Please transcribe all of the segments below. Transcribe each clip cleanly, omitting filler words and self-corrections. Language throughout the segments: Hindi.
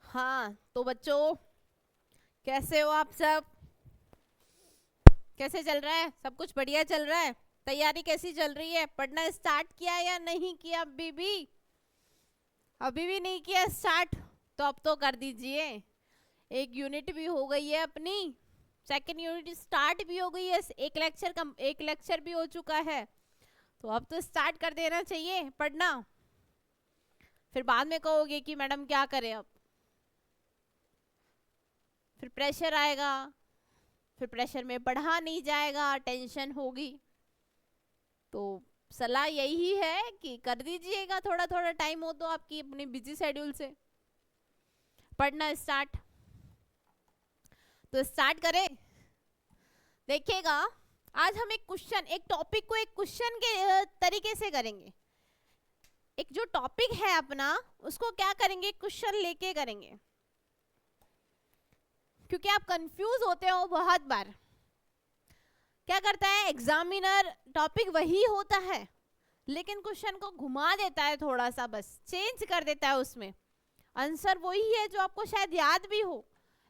हाँ तो बच्चों, कैसे हो आप सब? कैसे चल रहा है? सब कुछ बढ़िया चल रहा है? तैयारी कैसी चल रही है? पढ़ना स्टार्ट किया या नहीं किया? अभी भी नहीं किया स्टार्ट? तो अब तो कर दीजिए। एक यूनिट भी हो गई है अपनी, सेकंड यूनिट स्टार्ट भी हो गई है, एक लेक्चर भी हो चुका है। तो अब तो स्टार्ट कर देना चाहिए पढ़ना। फिर बाद में कहोगे कि मैडम क्या करें अब, फिर प्रेशर आएगा, फिर प्रेशर में पढ़ा नहीं जाएगा, टेंशन होगी। तो सलाह यही है कि कर दीजिएगा, थोड़ा थोड़ा टाइम हो तो आपकी अपनी बिजी शेड्यूल से पढ़ना स्टार्ट। तो स्टार्ट करें। देखिएगा, आज हम एक टॉपिक को एक क्वेश्चन के तरीके से करेंगे। एक जो टॉपिक है अपना, उसको क्या करेंगे, क्वेश्चन लेके करेंगे। क्योंकि आप कंफ्यूज होते हो बहुत बार। क्या करता है एग्जामिनर, टॉपिक वही होता है लेकिन क्वेश्चन को घुमा देता है, थोड़ा सा बस चेंज कर देता है। उसमें आंसर वही है जो आपको शायद याद भी हो,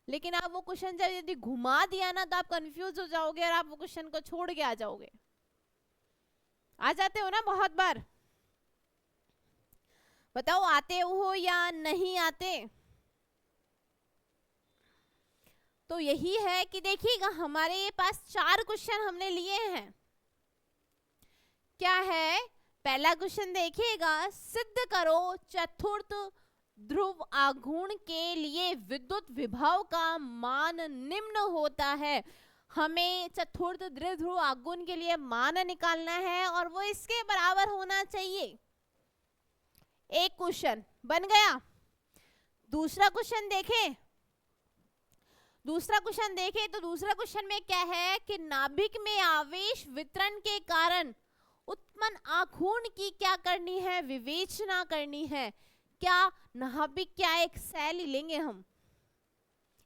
लेकिन आप वो क्वेश्चन जब यदि घुमा दिया ना तो आप कंफ्यूज हो जाओगे और आप वो क्वेश्चन को छोड़ के आ जाओगे। आ जाते हो ना बहुत बार? बताओ, आते हो या नहीं आते? तो यही है कि देखिएगा, हमारे पास 4 क्वेश्चन हमने लिए हैं। क्या है पहला क्वेश्चन? देखिएगा, सिद्ध करो चतुर्थ ध्रुव आघूर्ण के लिए विद्युत विभव का मान निम्न होता है। हमें चतुर्थ ध्रुव आघूर्ण के लिए मान निकालना है और वो इसके बराबर होना चाहिए। एक क्वेश्चन बन गया। दूसरा क्वेश्चन देखें। दूसरा क्वेश्चन में क्या है कि नाभिक में आवेश वितरण के कारण उत्पन्न आघूर्ण की क्या करनी है, विवेचना करनी है। क्या नाभिक, क्या एक सेल ही लेंगे हम,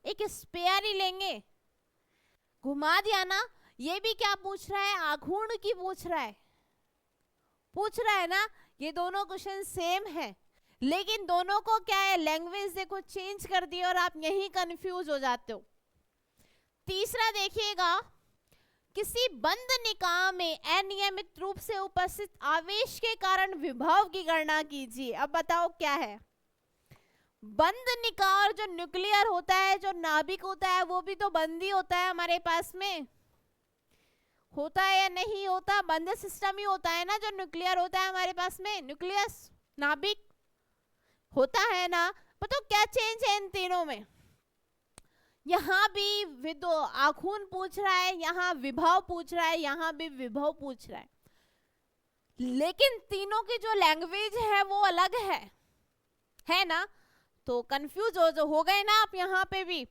एक स्पेयर ही लेंगे? घुमा दिया ना। ये भी क्या पूछ रहा है, आघूर्ण की पूछ रहा है ना। ये दोनों क्वेश्चन सेम है, लेकिन दोनों को क्या है, लैंग्वेज देखो चेंज कर दी और आप यही कंफ्यूज हो जाते हो। तीसरा देखिएगा, किसी बंद निकाय में अनियमित रूप से उपस्थित आवेश के कारण विभव की गणना कीजिए। अब बताओ क्या है? बंद निकाय और जो न्यूक्लियर होता है, जो नाभिक होता है, वो भी तो बंद ही होता है हमारे पास में। होता है या नहीं होता? बंद सिस्टम ही होता है ना जो न्यूक्लियर होता है हमारे पास में। न्यूक्लियस, नाभिक होता है ना। बताओ क्या चेंज है इन तीनों में? यहाँ भी आघूर्ण पूछ रहा है, यहाँ विभव पूछ रहा है, यहाँ भी विभव पूछ रहा है, लेकिन तीनों की जो लैंग्वेज है वो अलग है ना। तो कंफ्यूज हो गए ना आप यहाँ पे भी।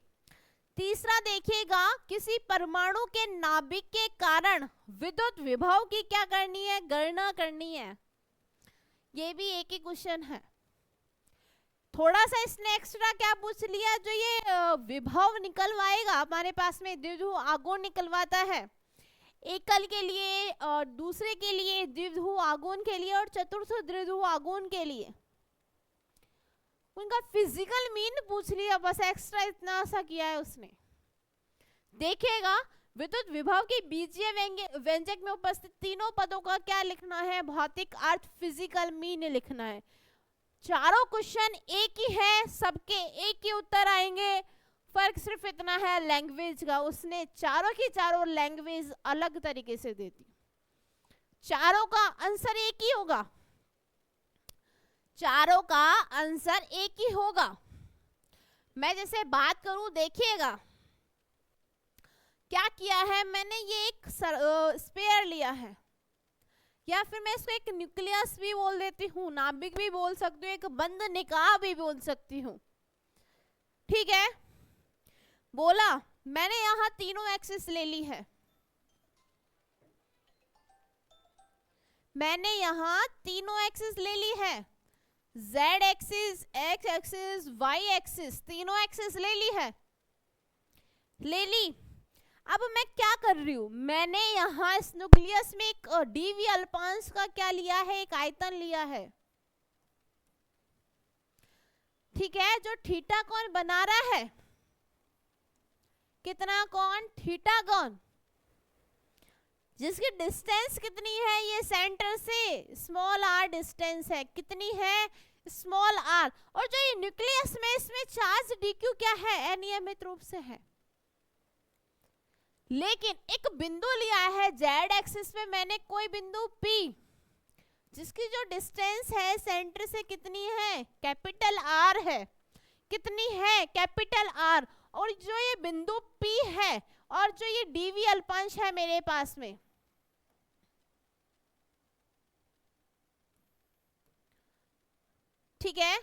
तीसरा देखिएगा, किसी परमाणु के नाभिक के कारण विद्युत विभव की क्या करनी है, गणना करनी है। ये भी एक ही क्वेश्चन है। थोड़ा सा इसने एक्स्ट्रा क्या पूछ लिया, जो ये विभव निकलवाएगा हमारे पास में, द्विध्रुव आघूर्ण निकलवाता है एकल के लिए, और दूसरे के लिए द्विध्रुव आघूर्ण के लिए, और चतुर्थ द्विध्रुव आघूर्ण के लिए उनका फिजिकल मीन पूछ लिया, बस एक्स्ट्रा इतना सा किया है उसने। देखिएगा, विद्युत विभव की बीजीय व्यंजक में उपस्थित तीनों पदों का क्या लिखना है, भौतिक अर्थ, फिजिकल मीन लिखना है। चारों क्वेश्चन एक ही है, सबके एक ही उत्तर आएंगे। फर्क सिर्फ इतना है लैंग्वेज का, उसने चारों की चारों लैंग्वेज अलग तरीके से देती। चारों का आंसर एक ही होगा, चारों का आंसर एक ही होगा। मैं जैसे बात करूं, देखिएगा क्या किया है मैंने, ये एक स्पेयर लिया है, या फिर मैं इसको एक न्यूक्लियस भी बोल देती हूँ, नाभिक भी बोल सकती हूँ, एक बंद निकाय भी बोल सकती हूँ। ठीक है, बोला मैंने यहाँ तीनों एक्सिस ले ली है। मैंने यहाँ तीनों एक्सिस ले ली है, z axis, x axis, y axis, तीनों एक्सिस ले ली है, ले ली। अब मैं क्या कर रही हूँ, मैंने यहाँ इस न्यूक्लियस में एक डीवी अल्पांश का क्या लिया है, एक आयतन लिया है, ठीक है, जो थीटा कोण बना रहा है, कितना कोण, थीटा कोण, जिसकी डिस्टेंस कितनी है, ये सेंटर से स्मॉल r डिस्टेंस है, कितनी है, स्मॉल r। और जो ये न्यूक्लियस में इसमें चार्ज dq क्या है, अनियमित रूप से है, लेकिन एक बिंदु लिया है z एक्सिस पे मैंने कोई बिंदु P, जिसकी जो डिस्टेंस है सेंटर से कितनी है, कैपिटल R है, कितनी है, कैपिटल R। और जो ये बिंदु P है और जो ये dv अल्पांश है मेरे पास में, ठीक है,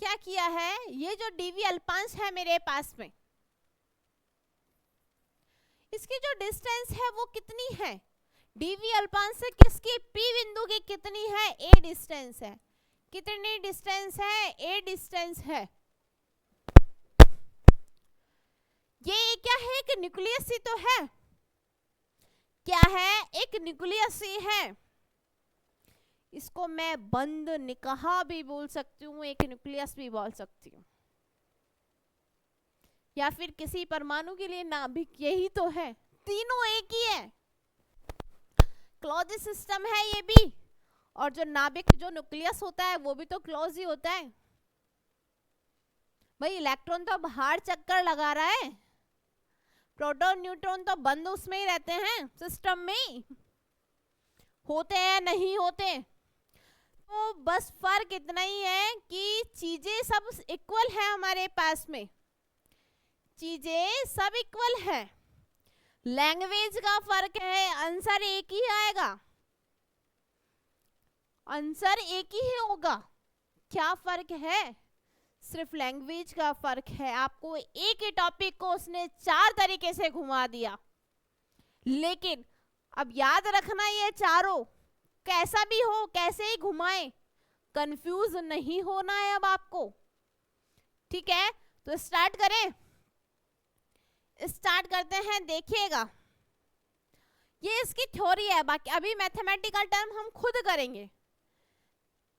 क्या किया है, ये जो dv अल्पांश है मेरे पास में, इसकी जो डिस्टेंस है वो कितनी है, dv अल्पांश से किसकी, p बिंदु की कितनी है, a डिस्टेंस है, कितनी डिस्टेंस है, a डिस्टेंस है। ये क्या है, एक न्यूक्लियस ही तो है, क्या है, एक न्यूक्लियस ही है, इसको मैं बंद निकाह भी बोल सकती हूँ, एक न्यूक्लियस भी बोल सकती हूँ, या फिर किसी परमाणु के लिए नाभिक, यही तो है, तीनों एक ही है, क्लोज सिस्टम है ये भी, और जो नाभिक जो न्यूक्लियस होता है वो भी तो क्लोज ही होता है भाई। इलेक्ट्रॉन तो बाहर चक्कर लगा रहा है, प्रोटॉन न्यूट्रॉन तो बंद उसमें ही रहते हैं, सिस्टम में ही होते हैं, नहीं होते। तो बस फर्क इतना ही है कि चीजें सब इक्वल है हमारे पास में, चीजें सब इक्वल है, लैंग्वेज का फर्क है, आंसर एक ही आएगा, आंसर एक ही होगा। क्या फर्क है, सिर्फ लैंग्वेज का फर्क है। आपको एक ही टॉपिक को उसने 4 तरीके से घुमा दिया, लेकिन अब याद रखना ये चारों कैसा भी हो, कैसे ही घुमाए, कंफ्यूज नहीं होना है अब आपको, ठीक है। तो स्टार्ट करें, स्टार्ट करते हैं। देखिएगा ये इसकी थ्योरी है, बाकी अभी मैथमेटिकल टर्म हम खुद करेंगे,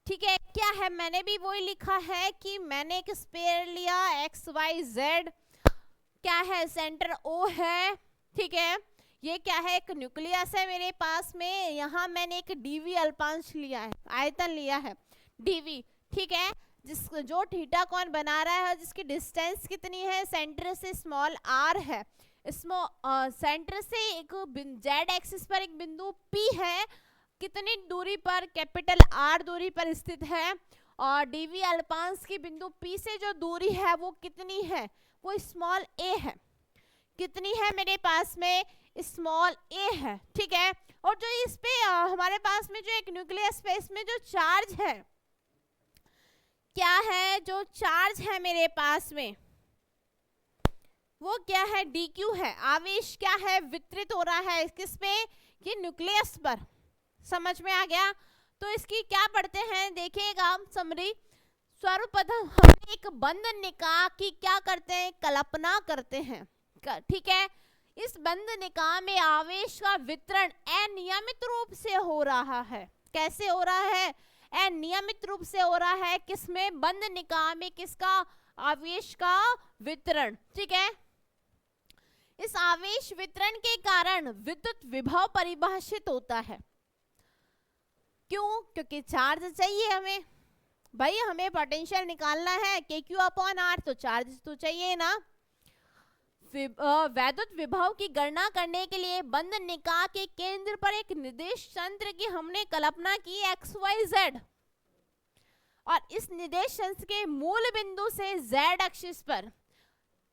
ठीक है। क्या है, मैंने भी वही लिखा है कि मैंने एक स्फीयर लिया एक्स वाई जेड, क्या है, सेंटर O है, ठीक है। ये क्या है, एक न्यूक्लियस है मेरे पास में, यहाँ मैंने एक डीवी अल्पांश लिया है, आयतन लिया है डीवी, ठीक है, जो थीटा कोण बना रहा है, जिसकी डिस्टेंस कितनी है, सेंटर से स्मॉल r है, सेंटर से एक z एक्सिस पर एक बिंदु P है, कितनी दूरी पर, कैपिटल R दूरी पर स्थित है, और dv अल्पांश की बिंदु P से जो दूरी है वो कितनी है, वो स्मॉल a है, कितनी है मेरे पास में, स्मॉल a है, ठीक है। और जो इस पे हमारे पास में जो एक न्यूक्लियस स्पेस में जो चार्ज है, क्या है, जो चार्ज है मेरे पास में वो क्या है, dq है, आवेश क्या है, वितरित हो रहा है किस पे, ये न्यूक्लियस पर, समझ में आ गया। तो इसकी क्या पढ़ते हैं, देखिएगा समरी, सर्वप्रथम हम एक बंद निकाह की क्या करते हैं, कल्पना करते हैं, ठीक है। इस बंद निकाह में आवेश का वितरण अनियमित रूप से हो रहा है, कैसे हो रहा है, अनियमित रूप से हो रहा है, किसमें, बंद निकाह में, किसका, आवेश का वितरण, ठीक है। इस आवेश वितरण के कारण विद्युत विभव परिभाषित होता है, क्यों, क्योंकि चार्ज चाहिए हमें भाई, हमें पोटेंशियल निकालना है, KQ/R, तो चार्ज तो चाहिए ना। वैद्युत विभव की गणना करने के लिए बंद निकाह के केंद्र पर एक निर्देश तंत्र की हमने कल्पना की XYZ, और इस निर्देश तंत्र के मूल बिंदु से Z एक्सिस पर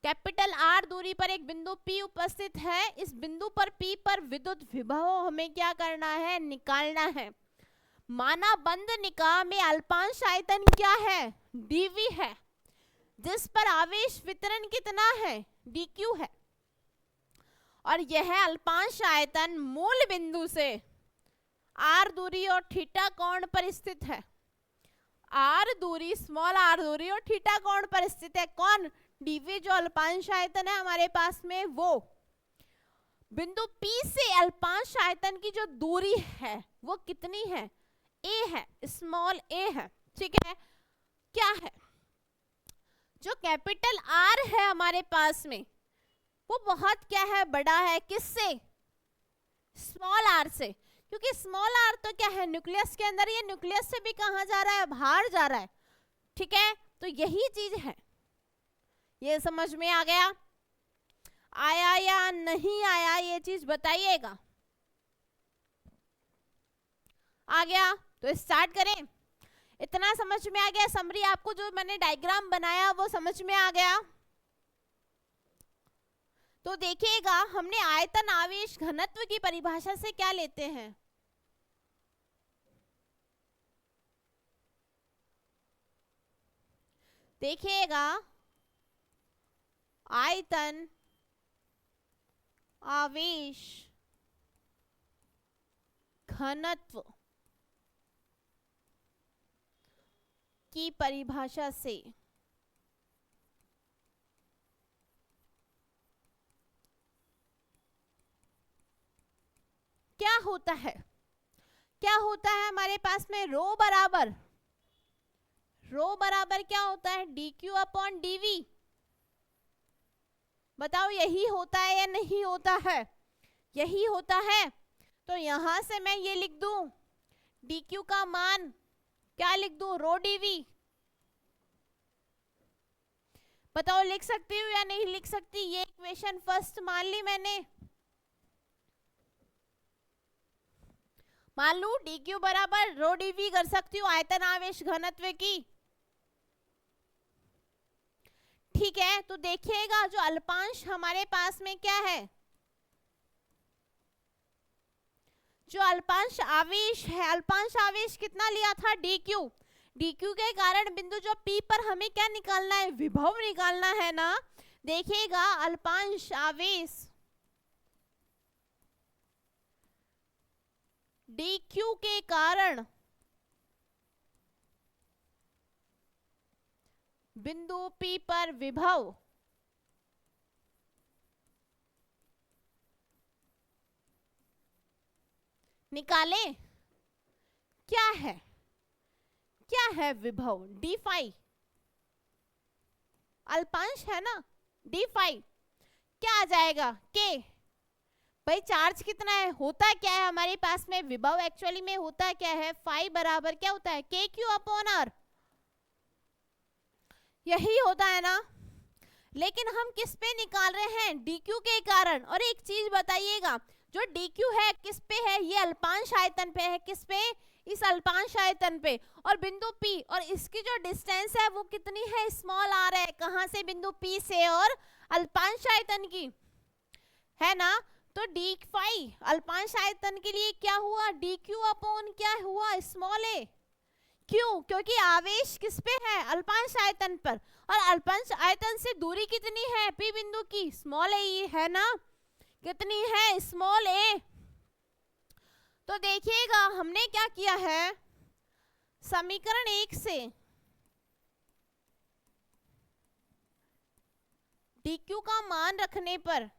कैपिटल R दूरी पर एक बिंदु P उपस्थित है। इस बिंदु पर P पर विद्युत विभव हमें क्या करना है, निकालना है। माना बंद निकाह में अल्पांश आयतन क्या है, dV है, जिस पर आवेश वितरण कितना है, dq है, और यह अल्पांश आयतन मूल बिंदु से r दूरी और थीटा कोण पर स्थित है। r दूरी, स्मॉल r दूरी और थीटा कोण पर स्थित है। कौन? dv जो अल्पांश आयतन है हमारे पास में, वो बिंदु P से अल्पांश आयतन की जो दूरी है वो कितनी है? a है, स्मॉल a है। ठीक है, क्या है? जो कैपिटल R है हमारे पास में वो बहुत क्या है? बड़ा है। किससे? स्मॉल r से, क्योंकि स्मॉल r तो क्या है? न्यूक्लियस के अंदर, ये न्यूक्लियस से भी कहां जा रहा है? बाहर जा रहा है। ठीक है, तो यही चीज है। ये समझ में आ गया? आया या नहीं आया ये चीज बताइएगा। आ गया? तो स्टार्ट करें। इतना समझ में आ गया? समरी आपको जो मैंने डायग्राम बनाया वो समझ में आ गया? तो देखिएगा, हमने आयतन आवेश घनत्व की परिभाषा से क्या लेते हैं? देखिएगा, आयतन आवेश घनत्व की परिभाषा से क्या होता है? क्या होता है हमारे पास में? रो बराबर क्या होता है? dq upon dv। बताओ, यही होता है या नहीं होता है? यही होता है। तो यहां से मैं ये लिख दूं, dq का मान क्या लिख दूं? रो dv। बताओ, लिख सकती हूँ या नहीं लिख सकती? ये इक्वेशन फर्स्ट मान ली मैंने। मान लू dq बराबर रो dv कर सकती हूँ आयतन आवेश घनत्व की। ठीक है, तो देखिएगा, जो अल्पांश हमारे पास में क्या है? जो अल्पांश आवेश है, अल्पांश आवेश कितना लिया था? dq। dq के कारण बिंदु जो P पर हमें क्या निकालना है? विभव निकालना है ना। देखिएगा, अल्पांश आवेश dq के कारण बिंदु P पर विभव निकाले। क्या है? क्या है विभव? d फाई, अल्पांश है ना, d फाई। क्या आ जाएगा? k। भाई चार्ज कितना है? होता क्या है हमारे पास में? विभव एक्चुअली में होता क्या है? फाई बराबर क्या होता है? k Q upon r। यही होता है ना। लेकिन हम किस पे निकाल रहे हैं? dq के कारण। और एक चीज बताइएगा, जो dq है किस पे है? ये अल्पांश आयतन पे है। किस पे? इस अल्पांश आयतन पे। और बिंदु P और इसकी जो डिस्टेंस है वो कितनी है? स्मॉल r है। कहां से? बिंदु P से और अल्पांश आयतन की, है ना। तो d फाई अल्पांश आयतन के लिए क्या हुआ? dq अपॉन क्या हुआ? Small a। क्यों? क्योंकि आवेश किस पे है? अल्पांश आयतन पर। और अल्पांश आयतन से दूरी कितनी है? P बिंदु की, स्मॉल a है ना। कितनी है? Small a। तो देखिएगा, हमने क्या किया है? समीकरण 1 से dq का मान रखने पर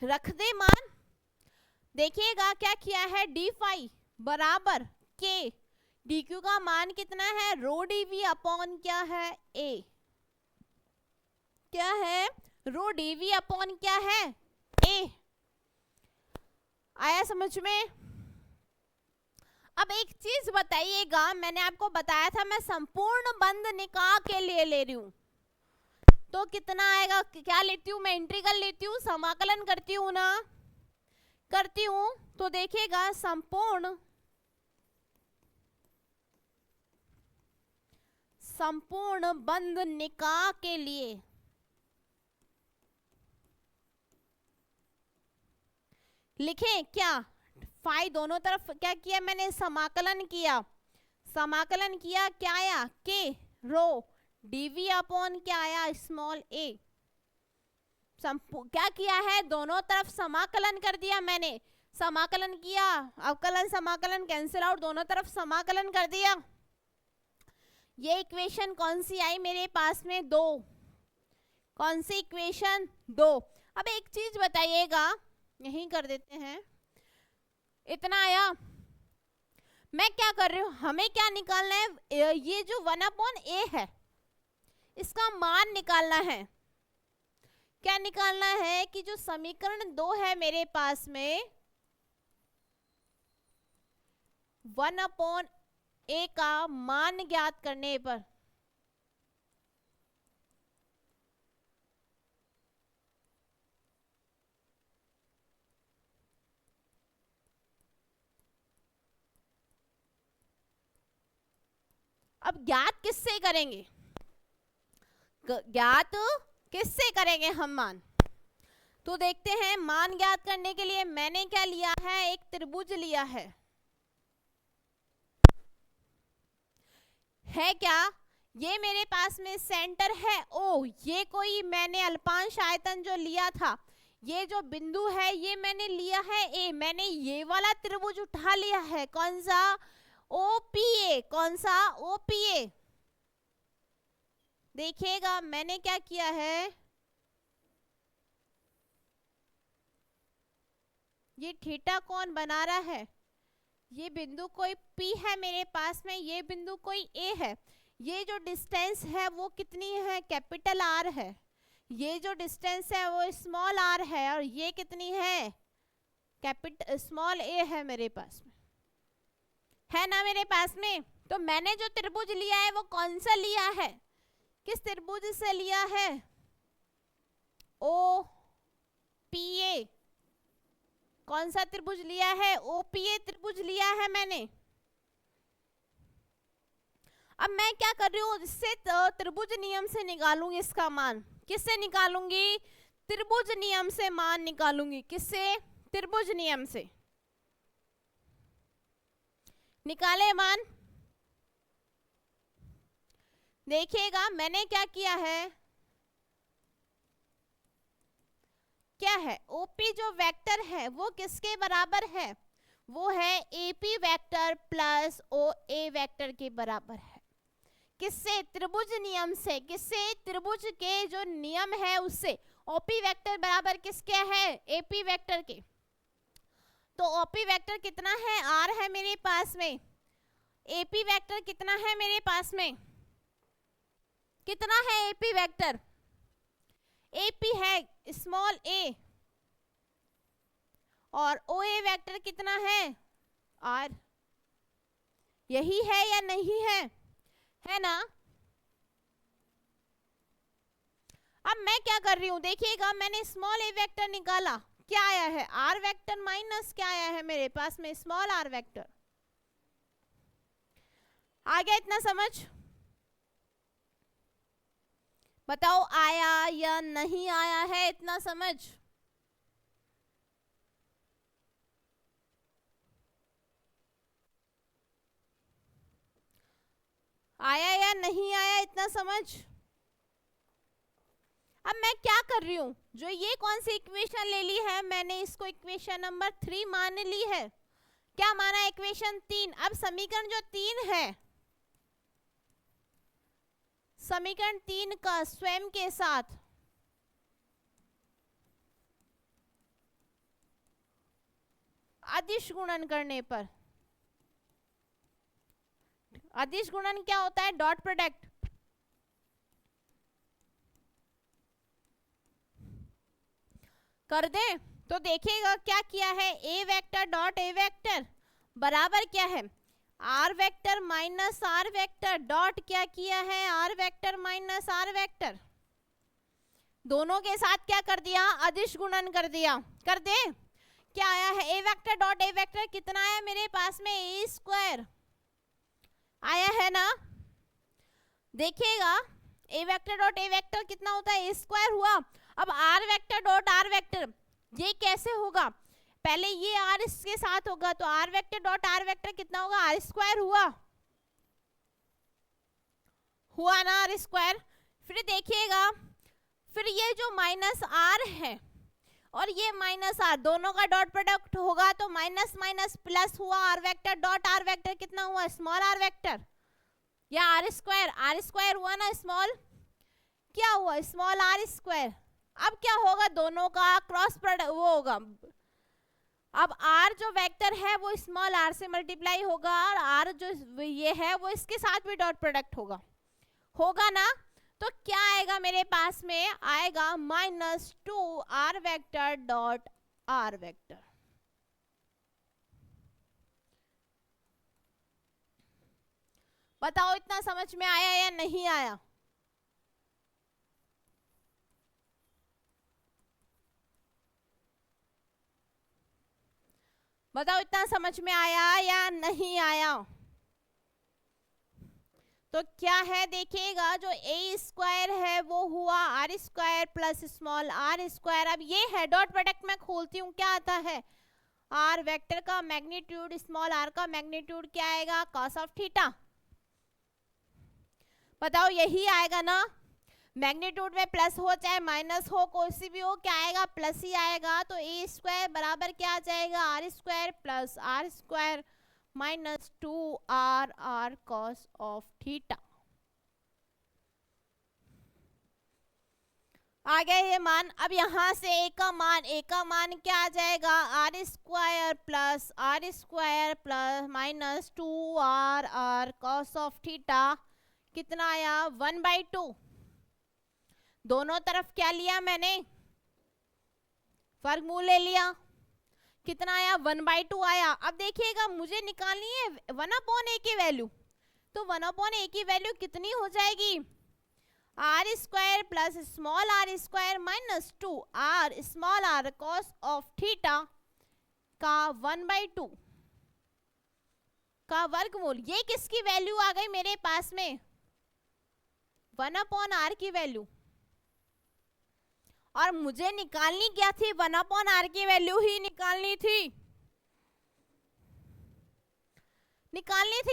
रख दे मान। देखिएगा क्या किया है? d फाई बराबर k, dq का मान कितना है? रो dv अपॉन क्या है? a। क्या है? रो dv अपॉन क्या है? a। आया समझ में? अब एक चीज बताइएगा, मैंने आपको बताया था मैं संपूर्ण बंध निकाह के लिए ले रही हूं, तो कितना आएगा? क्या लेती हूँ मैं? इंटीग्रल लेती हूँ, समाकलन करती हूँ ना, करती हूँ। तो देखिएगा, संपूर्ण बंध निकाह के लिए लिखें क्या? फाई दोनों तरफ क्या किया मैंने? समाकलन किया। समाकलन किया, क्या आया के रो डीवी अपॉन क्या आया स्मॉल ए। क्या किया है, दोनों तरफ समाकलन कर दिया मैंने, समाकलन किया, अवकलन समाकलन कैंसिल आउट, दोनों तरफ समाकलन कर दिया। ये इक्वेशन कौन सी आई मेरे पास में, 2। कौन सी इक्वेशन, 2। अब एक चीज बताइएगा, यहीं कर देते हैं, इतना आया। मैं क्या कर रही हूँ, हमें क्या निकालना है, ये जो 1/a है इसका मान निकालना है। क्या निकालना है कि जो समीकरण 2 है मेरे पास में 1/a का मान ज्ञात करने पर अब ज्ञात किससे करेंगे, ज्ञात किससे करेंगे हम मान, तो देखते हैं। मान ज्ञात करने के लिए मैंने क्या लिया है, एक त्रिभुज लिया है क्या, ये मेरे पास में सेंटर है ओ, ये कोई मैंने अल्पांश आयतन जो लिया था, ये जो बिंदु है ये मैंने लिया है ए, मैंने ये वाला त्रिभुज उठा लिया है, कौन सा, ओपीए। कौन सा, ओपीए। देखिएगा मैंने क्या किया है, ये थीटा कौन बना रहा है, ये बिंदु कोई P है मेरे पास में, ये बिंदु कोई A है, ये जो डिस्टेंस है वो कितनी है, कैपिटल R है, ये जो डिस्टेंस है वो स्मॉल r है, और ये कितनी है, कैपिटल स्मॉल a है मेरे पास में, है ना मेरे पास में। तो मैंने जो त्रिभुज लिया है वो कौन सा लिया है, किस त्रिभुज से लिया है, ओ पी ए। कौन सा त्रिभुज लिया है, ओपीए त्रिभुज लिया है मैंने। अब मैं क्या कर रही हूँ, इससे त्रिभुज नियम से निकालूंगी इसका मान। किससे निकालूंगी, त्रिभुज नियम से मान निकालूंगी। किससे, त्रिभुज नियम से। निकाले मान, देखिएगा मैंने क्या किया है, क्या है, ओपी जो वेक्टर है वो किसके बराबर है, वो है एपी वेक्टर प्लस ओ ए वेक्टर के बराबर है। किससे, त्रिभुज नियम से। किससे, त्रिभुज के जो नियम है उससे। ओपी वेक्टर बराबर किसके है, एपी वेक्टर के। तो ओपी वेक्टर कितना है, आर है मेरे पास में, एपी वेक्टर कितना है मेरे पास में, कितना है एपी वेक्टर, एपी है स्मॉल ए, और ओ ए वेक्टर कितना है, आर। यही है या नहीं है ना। अब मैं क्या कर रही हूं, देखिएगा मैंने स्मॉल ए वेक्टर निकाला, क्या आया है, आर वेक्टर माइनस क्या आया है मेरे पास में, स्मॉल आर वेक्टर। आ गया इतना समझ, बताओ आया या नहीं आया है इतना समझ। आया या नहीं आया इतना समझ। अब मैं क्या कर रही हूं, जो ये कौन सी इक्वेशन ले ली है मैंने, इसको इक्वेशन नंबर 3 मान ली है। क्या माना, इक्वेशन 3। अब समीकरण जो 3 है, समीकरण 3 का स्वयं के साथ अदिश गुणन करने पर, अदिश गुणन क्या होता है, डॉट प्रोडक्ट। कर दे तो देखिएगा क्या किया है, A vector dot A vector बराबर क्या है, R vector minus R vector dot क्या किया है, R vector minus R vector. दोनों के साथ क्या कर दिया, अदिश गुणन कर दिया। कर दे, क्या आया है, A vector dot A vector कितना आया मेरे पास में, ए स्क्वायर आया है ना। देखिएगा A vector dot A vector कितना होता है, ए स्क्वायर हुआ। अब R vector dot R vector ये कैसे होगा, पहले ये आर इसके साथ होगा, तो R vector dot R vector कितना होगा, आर स्क्वायर हुआ। हुआ ना आर स्क्वायर। फिर देखिएगा, फिर ये जो माइनस आर है और ये माइनस आर दोनों का डॉट प्रोडक्ट होगा तो माइनस माइनस प्लस हुआ, R vector dot R vector कितना हुआ, स्मॉल आर वेक्टर या आर स्क्वायर हुआ ना स्मॉल, क्या हुआ स्मॉल आर स्क्वायर। अब क्या होगा, दोनों का क्रॉस प्रोडक्ट वो होगा, अब r जो वेक्टर है वो स्मॉल r से मल्टीप्लाई होगा और r जो ये है वो इसके साथ भी डॉट प्रोडक्ट होगा ना। तो क्या आएगा मेरे पास में, आएगा -2r vector dot r vector. बताओ इतना समझ में आया या नहीं आया। बताओ इतना समझ में आया या नहीं आया। तो क्या है देखिएगा, जो a स्क्वायर है वो हुआ R square plus small R square. अब ये है डॉट प्रोडक्ट में खोलती हूँ, क्या आता है, आर वेक्टर का मैग्नीट्यूड स्मॉल आर का मैग्नीट्यूड क्या आएगा, कॉस ऑफ थीटा। बताओ यही आएगा ना, मैग्नीट्यूड में प्लस हो चाहे माइनस हो कोई सी भी हो, क्या आएगा, प्लस ही आएगा। तो ए स्क्वायर बराबर क्या आ जाएगा, R square plus are square -2r cos of theta. आ गया ये मान। अब यहां से ए का मान क्या आ जाएगा, R square plus -2r cos of theta कितना आया, 1/2। दोनों तरफ क्या लिया मैंने, वर्गमूल ले लिया, कितना आया, 1/2 आया। अब देखिएगा मुझे निकालनी है 1/a की वैल्यू, तो 1/a की वैल्यू कितनी हो जाएगी, R square plus small R square -2r small R cos of theta का 1/2 का वर्गमूल। ये किसकी वैल्यू आ गई मेरे पास में, 1/r की वैल्यू। और मुझे निकालनी क्या थी, 1/r की वैल्यू ही निकालनी थी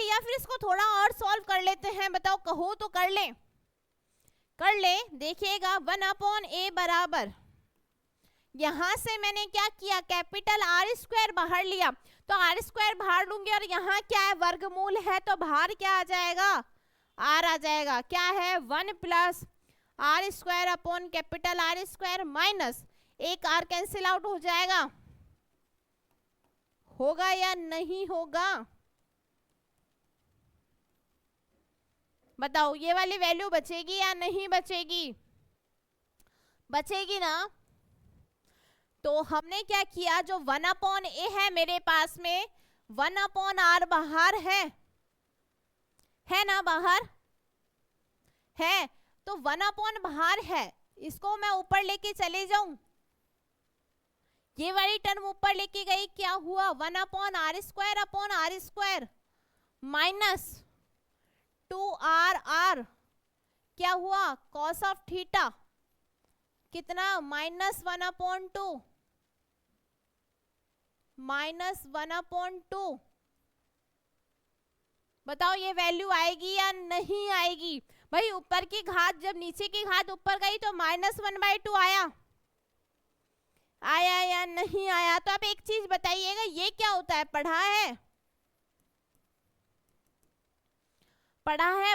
या फिर इसको थोड़ा और सॉल्व कर लेते हैं, बताओ कहो तो कर ले। देखिएगा 1/a बराबर, यहां से मैंने क्या किया, कैपिटल आर स्क्वायर बाहर लिया, तो आर स्क्वायर बाहर लूंगी और यहाँ क्या है, वर्गमूल है तो बाहर क्या आ जाएगा, आर आ जाएगा। क्या है, 1 plus are square upon capital r square minus एक आर कैंसिल आउट हो जाएगा, होगा या नहीं होगा, बताओ ये वाली वैल्यू बचेगी या नहीं बचेगी, बचेगी ना। तो हमने क्या किया, जो 1/a है मेरे पास में 1/r बाहर है ना, बाहर है, तो 1/ बाहर है, इसको मैं ऊपर लेके चले जाऊं, ये वाली टर्म ऊपर लेके गई, क्या हुआ 1/r square upon R square minus 2r क्या हुआ, कॉस ऑफ थीटा कितना, -1/2 -1/2। बताओ ये वैल्यू आएगी या नहीं आएगी। भाई ऊपर की घात जब नीचे की घात ऊपर गई तो -1/2 आया या नहीं आया। तो आप एक चीज बताइएगा, ये क्या होता है, पढ़ा है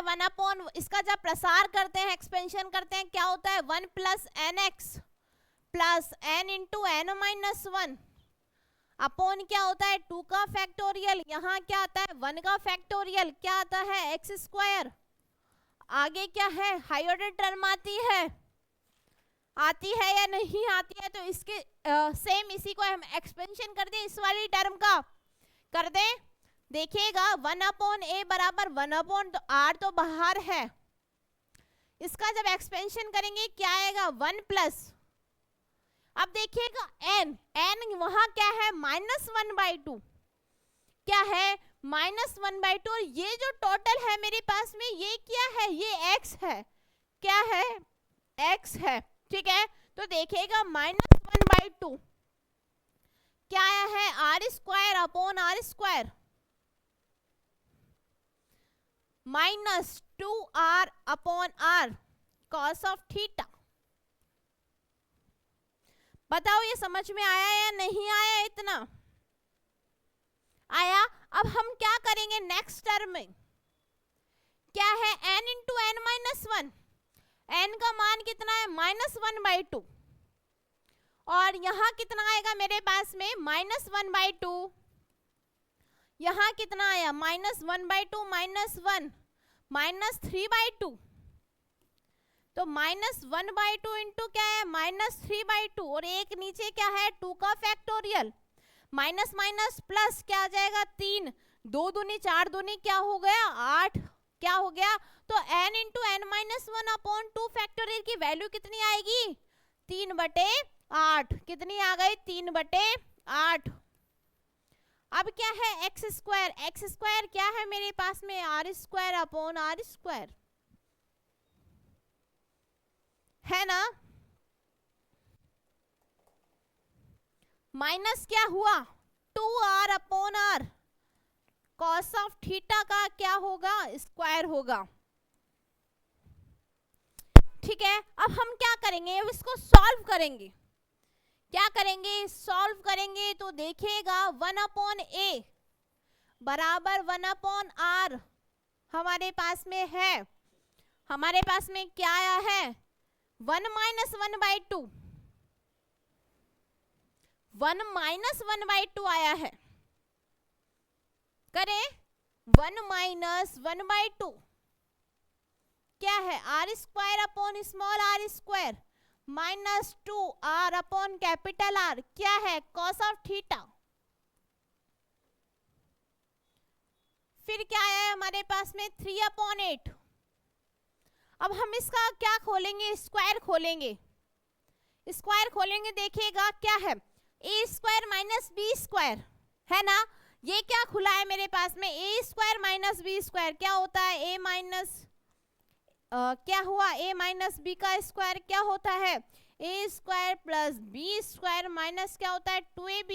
1/, इसका जब प्रसार करते हैं एक्सपेंशन करते हैं क्या होता है, 1 + nx plus n into n minus 1 upon क्या होता है 2 का फैक्टोरियल, यहाँ क्या आता है 1 का फैक्टोरियल, क्या आता है x स्क्वायर, आगे क्या है हाई ऑर्डर टर्म आती है या नहीं आती है। तो इसके सेम इसी को हम एक्सपेंशन कर दें, इस वाली टर्म का कर दें। देखिएगा 1/a बराबर 1/r तो बाहर है, इसका जब एक्सपेंशन करेंगे क्या आएगा 1 प्लस, अब देखिएगा n वहां क्या है -1/2, क्या है -1/2, और ये जो टोटल है मेरे पास में ये क्या है, ये x है, क्या है x है, ठीक है। तो देखिएगा -1/2 क्या आया है R square upon R square, minus 2r upon r cos of theta. बताओ ये समझ में आया या नहीं आया? इतना आया। अब हम क्या करेंगे नेक्स्ट टर्म में? क्या है? n into N minus one. n का मान कितना है? -1/2। और यहां कितना आएगा मेरे पास में? -1/2। यहां कितना आया? -1/2 -1 -3/2। तो -1/2 इंटू क्या है? -3/2। और एक नीचे क्या है? 2 का फैक्टोरियल। माइनस माइनस प्लस क्या आ जाएगा? 3। 2 दूनी 4 दूनी क्या हो गया? 8। क्या हो गया? तो n into N minus one upon 2 factorial की वैल्यू कितनी आएगी? 3/8। कितनी आ गई? 3/8। अब क्या है? X square. एक्स स्क्वायर क्या है मेरे पास में? R square upon R square है ना। माइनस क्या हुआ? 2r upon R cos of theta का क्या होगा? स्क्वायर होगा। ठीक है। अब हम क्या करेंगे? अब इसको सॉल्व करेंगे। क्या करेंगे? सॉल्व करेंगे तो देखिएगा 1/a बराबर 1/r हमारे पास में है। हमारे पास में क्या आया है? 1 - 1/2। 1 - 1/2 आया है। करें 1 - 1/2 क्या है? R square upon small R square -2r upon capital R क्या है? Cos of theta. फिर क्या है हमारे पास में? 3/8। अब हम इसका क्या खोलेंगे? स्क्वायर खोलेंगे। स्क्वायर खोलेंगे देखिएगा क्या है? A square minus B square है ना। ये क्या खुला है मेरे पास में? A square minus B square क्या होता है? ए माइनस क्या हुआ? ए माइनस बी का स्क्वायर क्या होता है? A square plus B square minus क्या होता है? 2ab।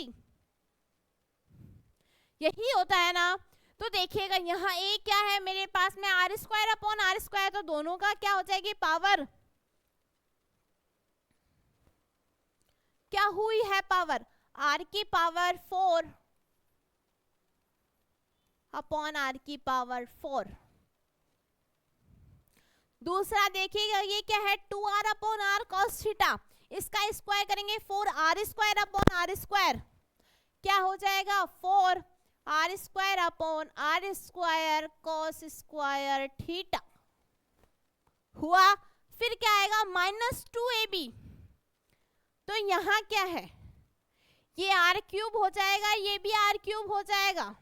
यही होता है ना। तो देखिएगा यहाँ ए क्या है मेरे पास में? R square upon R square. तो दोनों का क्या हो जाएगी? पावर। क्या हुई है? पावर। आर की पावर 4 अपॉन आर की पावर 4। दूसरा देखिएगा ये क्या है? 2r upon R cos theta. इसका स्क्वायर करेंगे 4r square upon R square क्या हो जाएगा? 4r square upon R square cos square theta हुआ। फिर क्या आएगा? -2ab। तो यहाँ क्या है? ये r क्यूब हो जाएगा, ये भी r क्यूब हो जाएगा।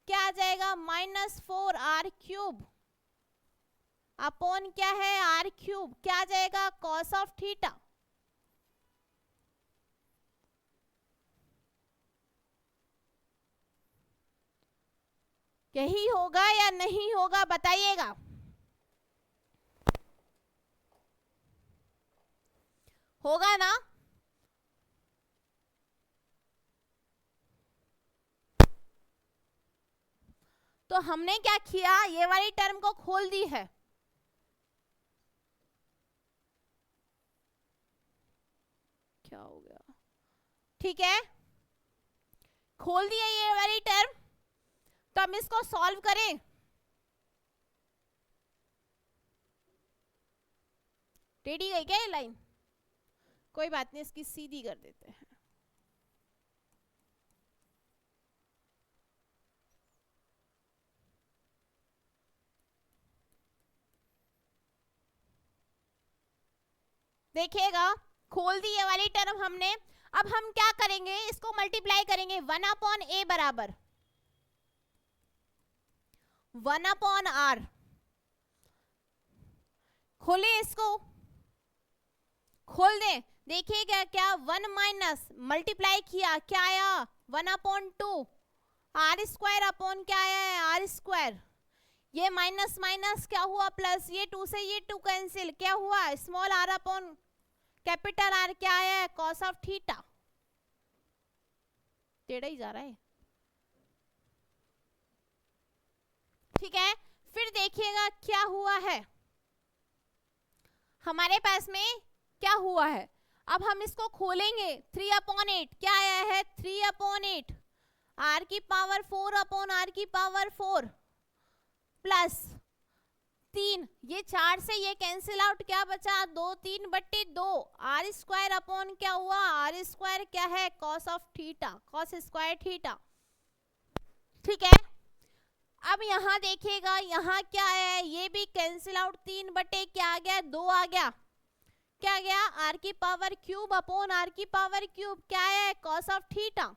क्या आ जाएगा? -4r क्यूब अपॉन क्या है? r क्यूब क्या आ जाएगा? Cos of theta. यही होगा या नहीं होगा? बताइएगा। होगा ना। तो हमने क्या किया? ये वाली टर्म को खोल दी है। क्या हो गया? ठीक है, खोल दिया ये वाली टर्म। तो हम इसको सॉल्व करें। टेढ़ी गई क्या ये लाइन? कोई बात नहीं, इसकी सीधी कर देते हैं। देखिएगा खोल दी ये वाली टर्म हमने। अब हम क्या करेंगे? इसको मल्टीप्लाई करेंगे। 1/a बराबर 1/r। खोले इसको, खोल दे। देखिएगा क्या 1 माइनस मल्टीप्लाई किया क्या आया? 1/2 आर स्क्वायर अपॉन क्या आया है? R square. ये माइनस माइनस क्या हुआ? प्लस। ये 2 से ये 2 कैंसिल। क्या हुआ? Small R upon capital R क्या आया है? Cos of theta. टेढ़ा ही जा रहा है। ठीक है, फिर देखिएगा क्या हुआ है हमारे पास में, क्या हुआ है। अब हम इसको खोलेंगे, 3/8 क्या आया है, 3/8 आर की पावर 4/r की पावर 4 प्लस 3, ये 4 से ये कैंसिल आउट, क्या बचा 2 3/2 आर स्क्वायर अपॉन क्या हुआ, आर स्क्वायर क्या है, cos of theta, cos square theta. ठीक है, अब यहाँ देखिएगा यहाँ क्या है, ये भी कैंसिल आउट, 3 क्या आ गया, 2 आ गया, क्या आ गया, आर की पावर क्यूब अपॉन आर की पावर क्यूब, क्या है, कॉस ऑफ थीटा।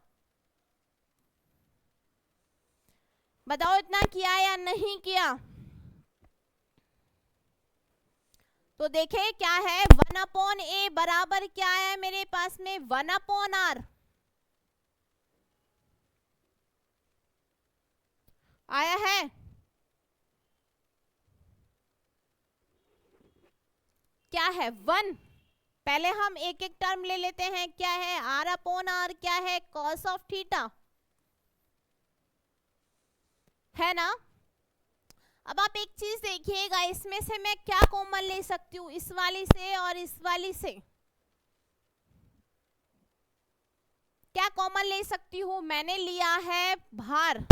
बताओ इतना किया या नहीं किया। तो देखे क्या है, 1/a बराबर क्या है मेरे पास में, 1/r आया है। क्या है 1, पहले हम एक एक टर्म ले लेते हैं, क्या है r/r, क्या है कॉस ऑफ थीटा, है ना। अब आप एक चीज देखिएगा, इसमें से मैं क्या कॉमन ले सकती हूँ, इस वाली से और इस वाली से क्या कॉमन ले सकती हूँ, मैंने लिया है भार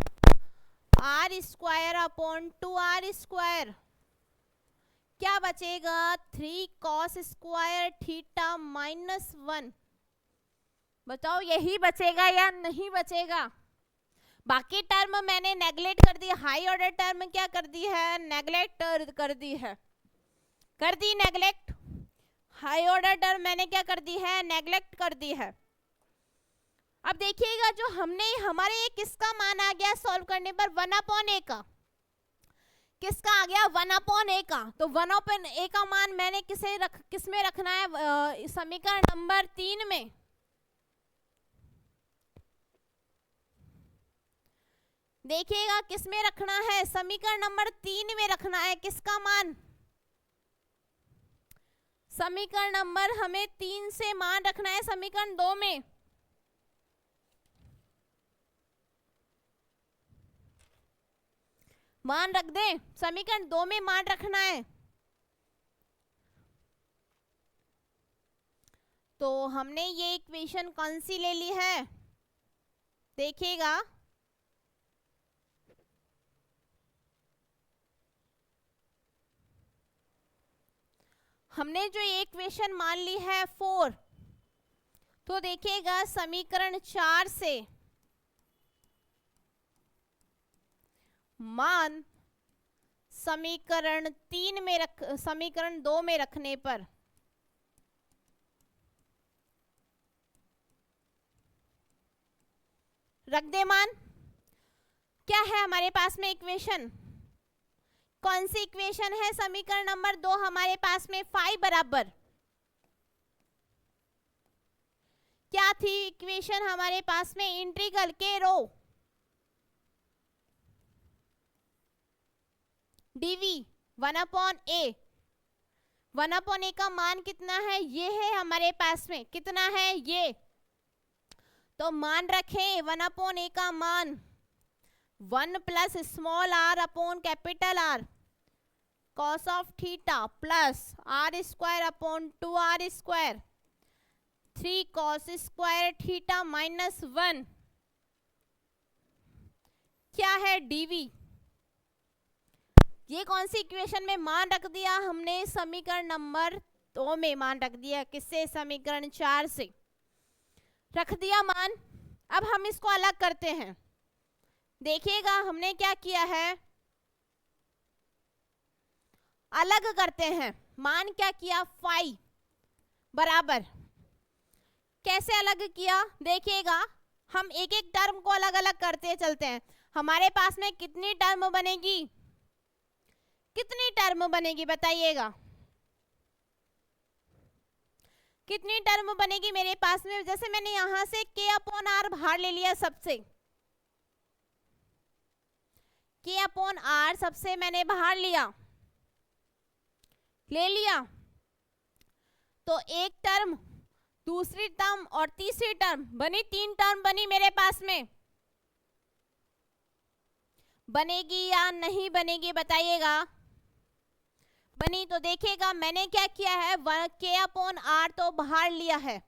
r square upon 2r square, क्या बचेगा 3 कॉस स्क्वायर थीटा -1। बताओ यही बचेगा या नहीं बचेगा। बाकी टर्म मैंने नेगलेक्ट कर दी, हाई ऑर्डर टर्म क्या कर दी है, नेगलेक्ट कर दी है, कर दी नेगलेक्ट, हाई ऑर्डर टर्म मैंने क्या कर दी है, नेगलेक्ट कर दी है। अब देखिएगा जो हमने हमारे ये किसका मान आ गया सॉल्व करने पर, 1/a का, किसका आ गया 1/a का। तो 1/a का मान मैंने किस में रखना है, समीकरण नंबर 3 में। देखिएगा किस में रखना है, समीकरण नंबर 3 में रखना है, किसका मान, समीकरण नंबर हमें 3 से मान रखना है समीकरण 2 में। मान रख दे, समीकरण 2 में मान रखना है। तो हमने ये इक्वेशन कौन सी ले ली है, देखिएगा हमने जो ये इक्वेशन मान ली है 4, तो देखिएगा समीकरण 4 से मान समीकरण 3 में समीकरण 2 में रखने पर रख दे मान, क्या है हमारे पास में इक्वेशन, कौन सी इक्वेशन है, समीकरण नंबर 2 हमारे पास में 5 बराबर क्या थी इक्वेशन हमारे पास में, इंटीग्रल के रो dv 1/a, 1/a का मान कितना है, ये है हमारे पास में, कितना है ये, तो मान रखें 1/a का मान 1 plus small r upon capital R cos of theta plus r square upon 2r square 3 cos square theta -1, क्या है dv। ये कौन सी इक्वेशन में मान रख दिया हमने, समीकरण नंबर 2 में मान रख दिया, किससे, समीकरण 4 से रख दिया मान। अब हम इसको अलग करते हैं, देखिएगा हमने क्या किया है, अलग करते हैं, मान क्या किया 5 बराबर, कैसे अलग किया देखिएगा, हम एक एक टर्म को अलग अलग करते चलते हैं। हमारे पास में कितनी टर्म बनेगी, कितनी टर्म बनेगी बताइएगा, कितनी टर्म बनेगी मेरे पास में, जैसे मैंने यहां से k/r बाहर ले लिया, सबसे k/r सबसे मैंने बाहर ले लिया, तो एक टर्म, दूसरी टर्म और तीसरी टर्म बनी, 3 टर्म बनी मेरे पास में। बनेगी या नहीं बनेगी बताइएगा। बनी तो देखिएगा मैंने क्या किया है, k/r तो बाहर लिया है,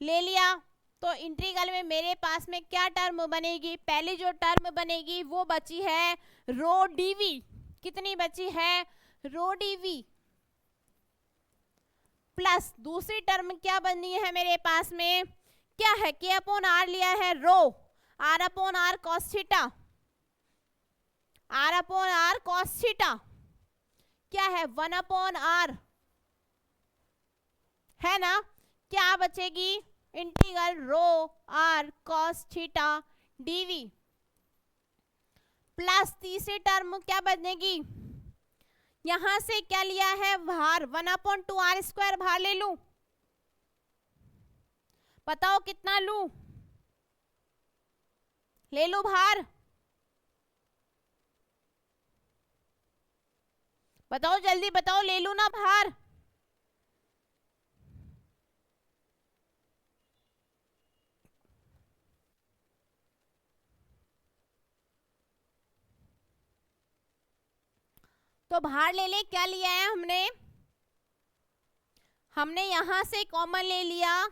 ले लिया तो इंटीग्रल में मेरे पास में क्या टर्म बनेगी, पहली जो टर्म बनेगी वो बची है रो डीवी। कितनी बची है, रो डीवी, प्लस दूसरी टर्म क्या बनी है मेरे पास में, क्या है, k/r लिया है रो, r/r cos theta, r/r cos theta क्या है 1/r है ना, क्या बचेगी, इंटीग्रल रो r cos theta dv, plus तीसरी टर्म क्या बनेगी, यहां से क्या लिया है बाहर 1/2r² बाहर ले लूं, बताओ कितना लूं, ले लूं बाहर, बताओ जल्दी बताओ, ले लूं ना बाहर, तो बाहर ले ले, क्या लिया है हमने यहां से कॉमन ले लिया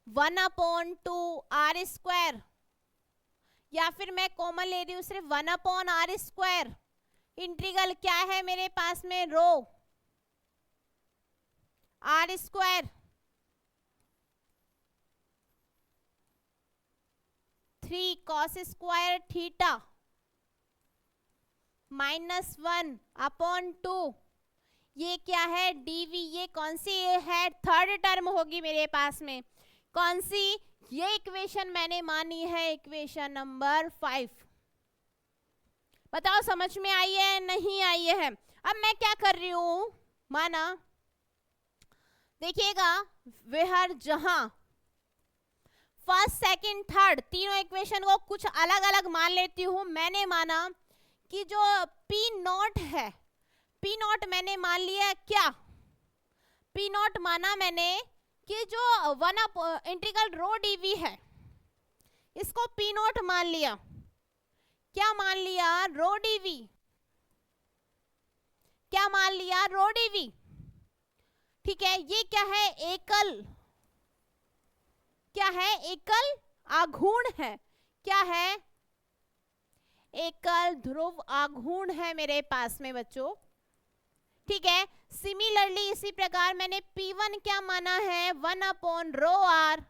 1/2r², या फिर मैं कॉमन ले रही हूं सिर्फ 1/r², इंटीग्रल क्या है मेरे पास में रो r², 3 cos² थीटा -1/2, ये क्या है dv, ये कौन सी है, थर्ड टर्म होगी मेरे पास में, कौन सी, ये इक्वेशन मैंने मानी है इक्वेशन नंबर 5। बताओ समझ में आई है नहीं आई है। अब मैं क्या कर रही हूं, माना देखिएगा वेहर जहां फर्स्ट सेकंड थर्ड तीनों इक्वेशन को कुछ अलग अलग मान लेती हूं, मैंने माना कि जो P0 है, P0 मैंने मान लिया, क्या P0 माना मैंने कि जो इंटीग्रल रो dv है इसको P0 मान लिया, क्या मान लिया, रो dv, क्या मान लिया, रो dv, ठीक है। ये क्या है, एकल, क्या है, एकल आघूर्ण है, क्या है, एकल ध्रुव आघूर्ण है मेरे पास में बच्चों, ठीक है। सिमिलरली इसी प्रकार मैंने P1 क्या माना है 1/ρr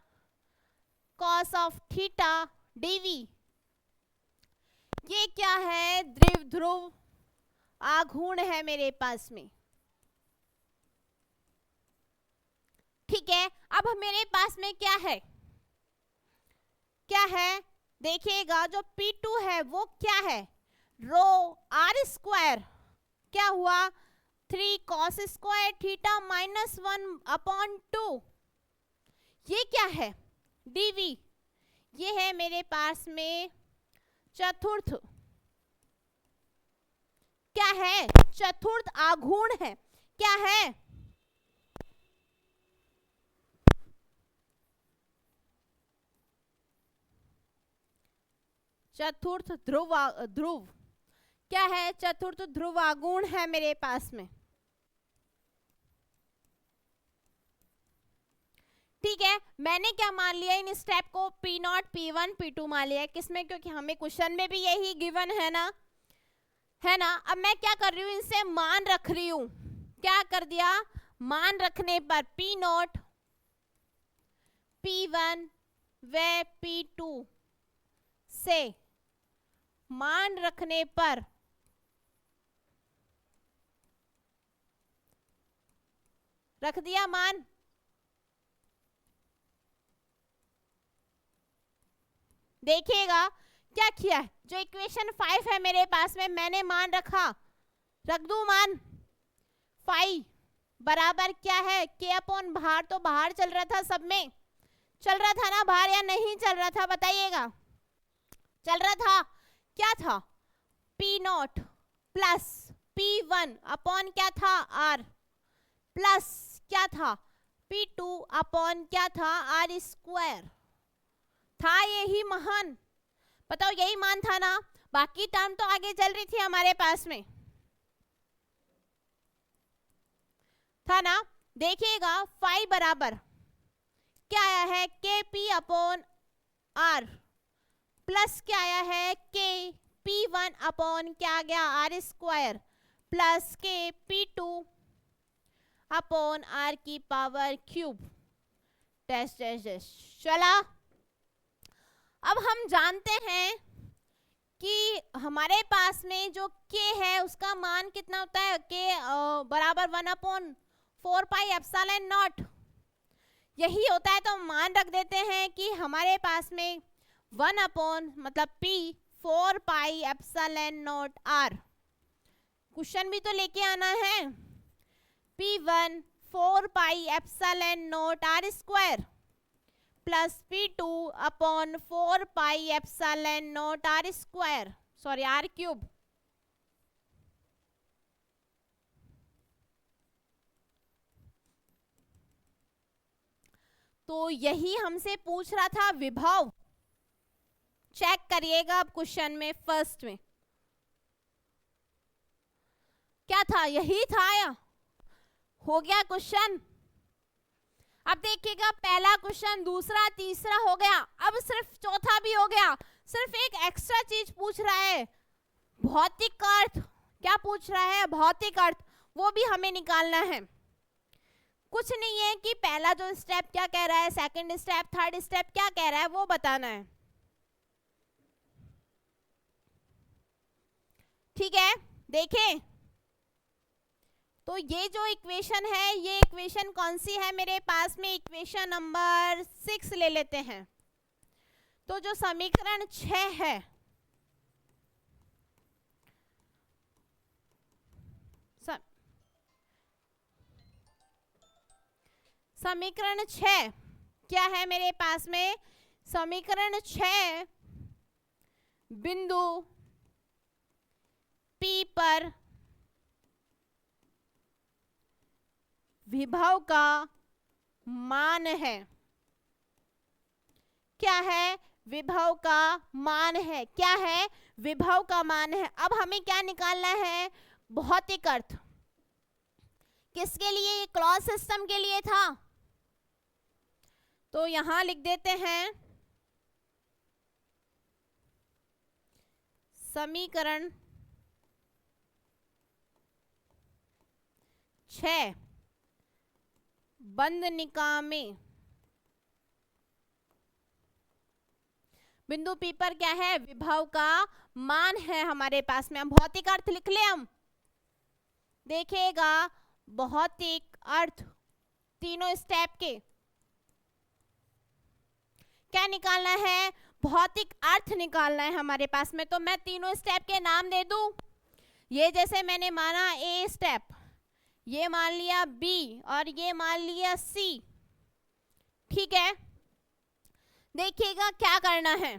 cos of theta dv, ये क्या है, द्विध्रुव आघूर्ण है मेरे पास में, ठीक है। अब मेरे पास में क्या है, क्या है, देखिएगा जो P2 है वो क्या है, रो r², क्या हुआ 3 cos² थीटा -1/2, ये क्या है dv, ये है मेरे पास में चतुर्थ, क्या है, चतुर्थ आघूर्ण है, क्या है, चतुर्थ ध्रुव, क्या है, चतुर्थ ध्रुव आघूर्ण है मेरे पास में, ठीक है। मैंने क्या मान लिया, इन स्टेप को P0 P1 P2 मान लिया है, किसमें, क्योंकि हमें क्वेश्चन में भी यही गिवन है ना, है ना। अब मैं क्या कर रही हूँ, इनसे मान रख रही हूं, क्या कर दिया, मान रखने पर P0 P1 व P2 से मान रखने पर रख दिया मान, देखिएगा क्या किया है, जो इक्वेशन 5 है मेरे पास में मैंने मान रखा, रख दूं मान 5 बराबर क्या है, k/बाहर, तो बाहर चल रहा था, सब में चल रहा था ना बाहर, या नहीं चल रहा था बताइएगा, चल रहा था, क्या था P0 प्लस P1 अपॉन क्या था R, प्लस क्या था P2 अपॉन क्या था R², था यही महान, बताओ यही मान था ना, बाकी टर्म तो आगे चल रही थी हमारे पास में, था ना। देखिएगा फाई बराबर क्या आया है, के पी अपॉन आर, प्लस क्या आया है, के पी वन अपॉन क्या आ गया, आर स्क्वायर, प्लस के पी टू अपॉन आर की power cube, test test test. चला, अब हम जानते हैं कि हमारे पास में जो k है उसका मान कितना होता है, k बराबर 1/4 पाई एप्सिलॉन नॉट, यही होता है। तो मान रख देते हैं कि हमारे पास में 1 अपॉन मतलब p 4 pi epsilon not r। Question भी तो लेके आना है, p1 4 pi epsilon not r square plus p2 upon 4 pi epsilon not r square, sorry r cube. तो यही हमसे पूछ रहा था विभव। चेक करिएगा अब क्वेश्चन में, फर्स्ट में क्या था, यही था या हो गया क्वेश्चन। अब देखिएगा पहला क्वेश्चन, दूसरा, तीसरा हो गया, अब सिर्फ चौथा भी हो गया। सिर्फ एक एक्स्ट्रा चीज पूछ रहा है, भौतिक अर्थ। क्या पूछ रहा है, भौतिक अर्थ, वो भी हमें निकालना है। कुछ नहीं है कि पहला जो स्टेप क्या कह रहा है, सेकंड स्टेप, थर्ड स्टेप क्या कह रहा है, वो बताना है। ठीक है, देखें तो ये जो इक्वेशन है, ये इक्वेशन कौन सी है मेरे पास में, इक्वेशन नंबर 6 ले लेते हैं। तो जो समीकरण 6 है, समीकरण 6 क्या है मेरे पास में, समीकरण 6 बिंदु P पर विभव का मान है। क्या है, विभव का मान है। क्या है, विभव का मान है। अब हमें क्या निकालना है, भौतिक अर्थ। किसके लिए, ये क्लॉज सिस्टम के लिए था। तो यहां लिख देते हैं समीकरण 6 बंद निकाय में बिंदु P पर क्या है, विभव का मान है हमारे पास में। हम भौतिक अर्थ लिख ले। हम देखिएगा भौतिक अर्थ तीनों स्टेप के क्या निकालना है, भौतिक अर्थ निकालना है हमारे पास में। तो मैं तीनों स्टेप के नाम दे दूं। ये जैसे मैंने माना ए स्टेप, ये मान लिया बी और ये मान लिया सी। ठीक है, देखिएगा क्या करना है।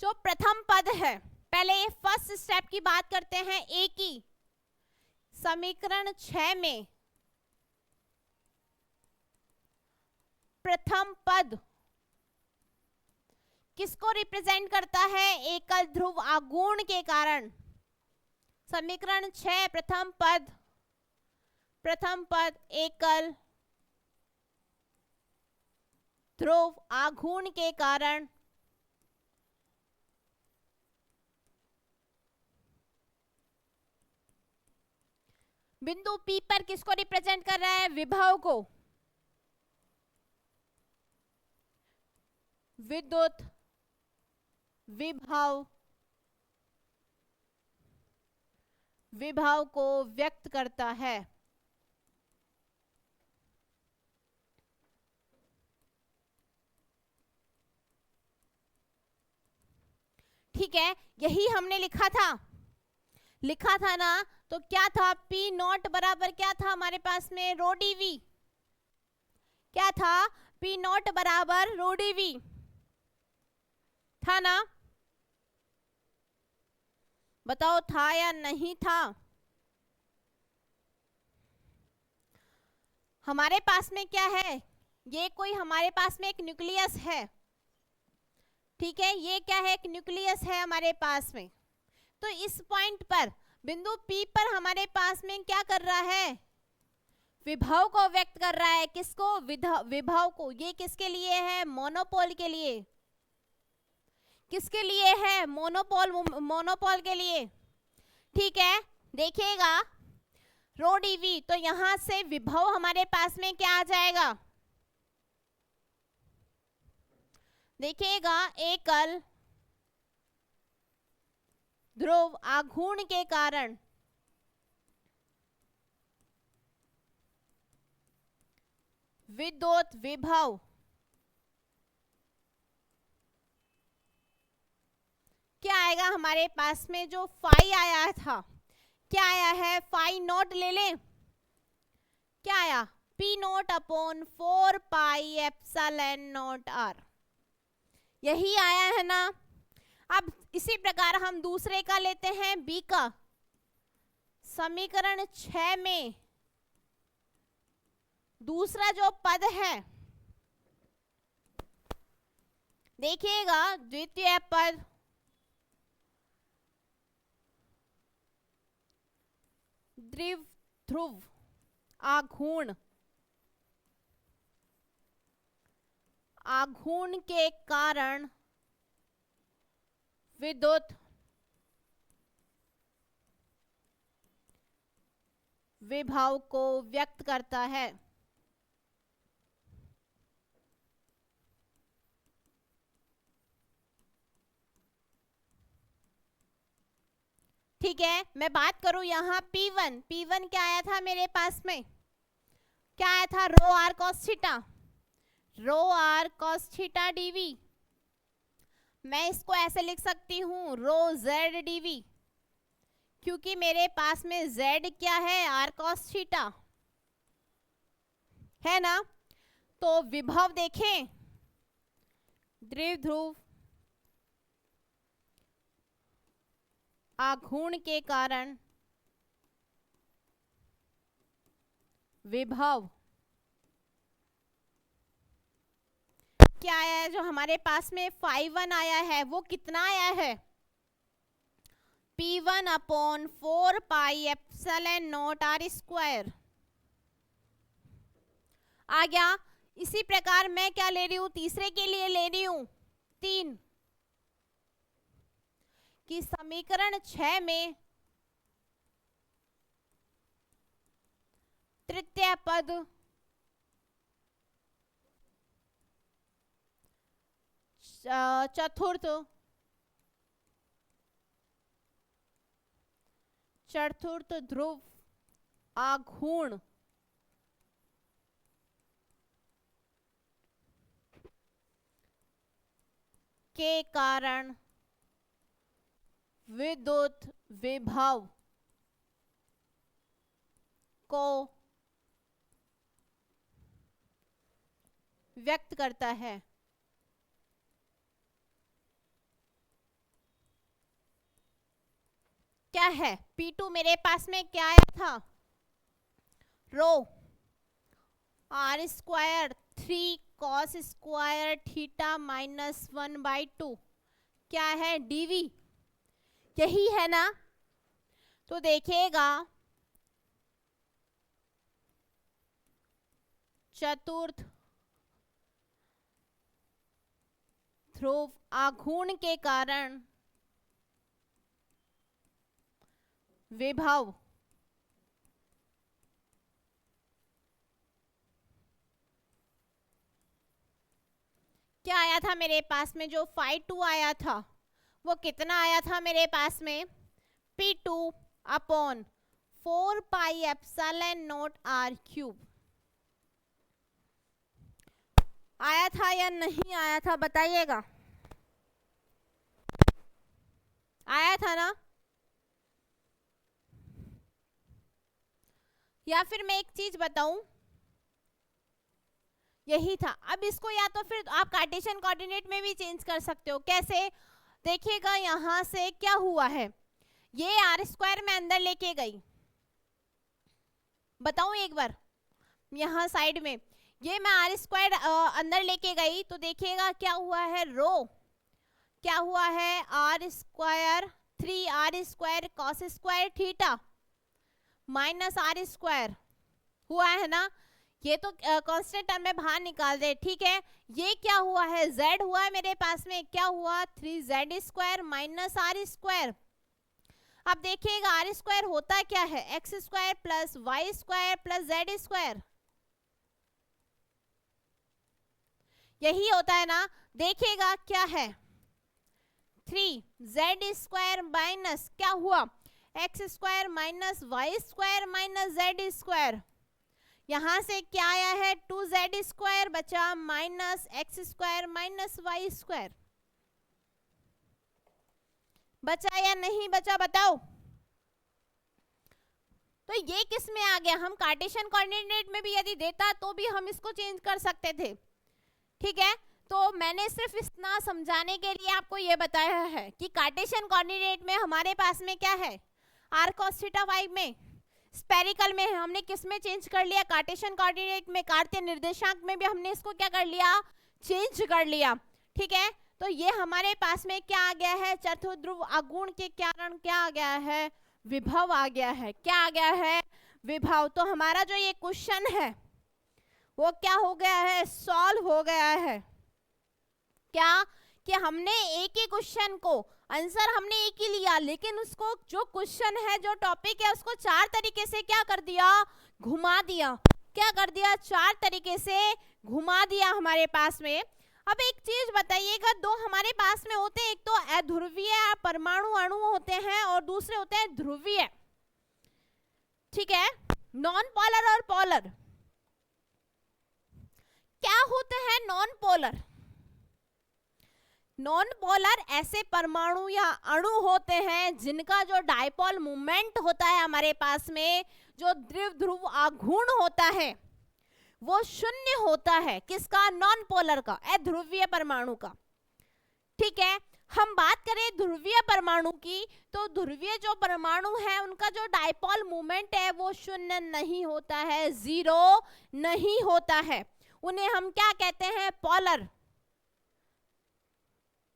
जो प्रथम पद है, पहले फर्स्ट स्टेप की बात करते हैं, ए की। समीकरण 6 में प्रथम पद किसको रिप्रेजेंट करता है, एकल ध्रुव आघूर्ण के कारण। समीकरण 6 प्रथम पद एकल ध्रुव आघूर्ण के कारण बिंदु P पर किसको रिप्रेजेंट कर रहा है, विभव को। विद्युत विभव को व्यक्त करता है। ठीक है, यही हमने लिखा था ना। तो क्या था, P नॉट बराबर क्या था हमारे पास में, रो dV। क्या था, P नॉट बराबर रो dV था ना। बताओ था या नहीं था। हमारे पास में क्या है, ये कोई हमारे पास में एक न्यूक्लियस है। ठीक है, ये क्या है, एक न्यूक्लियस है हमारे पास में। तो इस पॉइंट पर, बिंदु P पर हमारे पास में क्या कर रहा है, विभव को व्यक्त कर रहा है। किसको, विभव को। ये किसके लिए है, मोनोपोल के लिए। किसके लिए है, मोनोपोल के लिए। ठीक है, देखिएगा रो डीवी, तो यहां से विभव हमारे पास में क्या आ जाएगा, देखिएगा एकल ध्रुव आघूर्ण के कारण विद्युत विभव क्या आएगा हमारे पास में, जो फाई आया था, क्या आया है, फाई नोट ले लें, क्या आया, P naught upon 4 pi epsilon naught R, यही आया है ना। अब इसी प्रकार हम दूसरे का लेते हैं, बी का। समीकरण 6 में दूसरा जो पद है, देखिएगा द्वितीय पद द्विध्रुव आघूर्ण, आघूर्ण के कारण विद्युत विभव को व्यक्त करता है। ठीक है, मैं बात करूं यहां P1, P1 क्या आया था मेरे पास में, क्या आया था, rho R cos theta, rho R cos theta DV. मैं इसको ऐसे लिख सकती हूं, रो जेड डीवी, क्योंकि मेरे पास में z क्या है, आर कॉस थीटा है ना। तो विभव देखें, द्विध्रुव आघूर्ण के कारण विभव क्या आया है, जो हमारे पास में 5 आया है, वो कितना आया है, P1 upon 4 pi epsilon naught R square आ गया। इसी प्रकार मैं क्या ले रही हूं, तीसरे के लिए ले रही हूं 3 कि समीकरण 6 में तृतीय पद चतुर्थ ध्रुव आघूर्ण के कारण विद्युत विभव को व्यक्त करता है। क्या है, P2 मेरे पास में क्या आया था, rho R square 3 cos square theta minus 1/2 क्या है, डीवी, यही है ना। तो देखिएगा चतुर्थ ध्रुव आघूर्ण के कारण विभव क्या आया था मेरे पास में, जो 5 आया था, वो कितना आया था मेरे पास में, P2 upon 4 pi epsilon naught R cube आया था या नहीं आया था, बताइएगा, आया था ना। या फिर मैं एक चीज बताऊं, यही था। अब इसको या तो फिर आप कार्टेशियन कोऑर्डिनेट में भी चेंज कर सकते हो। कैसे, देखिएगा यहां से क्या हुआ है, ये आर स्क्वायर में अंदर लेके गई, बताऊं एक बार, यहां साइड में ये मैं आर स्क्वायर अंदर लेके गई, तो देखिएगा क्या हुआ है, रो क्या हुआ है, R square 3r² cos square theta minus R square हुआ है ना, ये तो कांस्टेंट टर्म में बाहर निकाल दे, ठीक है। ये क्या हुआ है, z हुआ है मेरे पास में, क्या हुआ 3z² माइनस आर स्क्वायर। अब देखिएगा आर स्क्वायर होता क्या है, x² plus y² plus z², यही होता है ना। देखिएगा क्या है, 3z² माइनस क्या हुआ, x² minus y² minus z², यहां से क्या आया है 2z² बचा माइनस x² माइनस y², बचा या नहीं बचा बताओ। तो ये किस में आ गया, हम कार्टेशियन कोऑर्डिनेट में भी यदि देता तो भी हम इसको चेंज कर सकते थे, ठीक है। तो मैंने सिर्फ इतना समझाने के लिए आपको ये बताया है कि कार्टेशियन कोऑर्डिनेट में हमारे पास में क्या है, r cos थीटा 5 में, स्पेरिकल में हमने किस में चेंज कर लिया, कार्टेशियन कोऑर्डिनेट में, कार्तीय निर्देशांक में भी हमने इसको क्या कर लिया, चेंज कर लिया, ठीक है। तो ये हमारे पास में क्या आ गया है, चतुर्ध्रुव आघूर्ण के कारण क्या आ गया है, विभव आ गया है, क्या आ गया है, विभव। तो हमारा जो ये क्वेश्चन है वो क्या हो गया है, सॉल्व हो गया है। क्या कि हमने एक ही क्वेश्चन को, आंसर हमने एक ही लिया, लेकिन उसको जो क्वेश्चन है, जो टॉपिक है, उसको 4 तरीके से क्या कर दिया, घुमा दिया, क्या कर दिया, 4 तरीके से घुमा दिया हमारे पास में। अब एक चीज बताइएगा, दो हमारे पास में होते हैं, एक तो अध्रुवीय परमाणु अणु होते हैं और दूसरे होते हैं ध्रुवीय, ठीक है, नॉन पोलर और पोलर। क्या होते हैं नॉन पोलर, नॉन पोलर ऐसे परमाणु या अणु होते हैं जिनका जो डायपोल मूवमेंट होता है हमारे पास में, जो द्विध्रुव आघूर्ण होता है वो शून्य होता है, किसका, नॉन पोलर का, अध्रुवीय परमाणु का, ठीक है। हम बात करें ध्रुवीय परमाणु की, तो ध्रुवीय जो परमाणु है उनका जो डायपोल मूवमेंट है वो शून्य नहीं होता है, 0 नहीं होता है, उन्हें हम क्या कहते हैं, पोलर,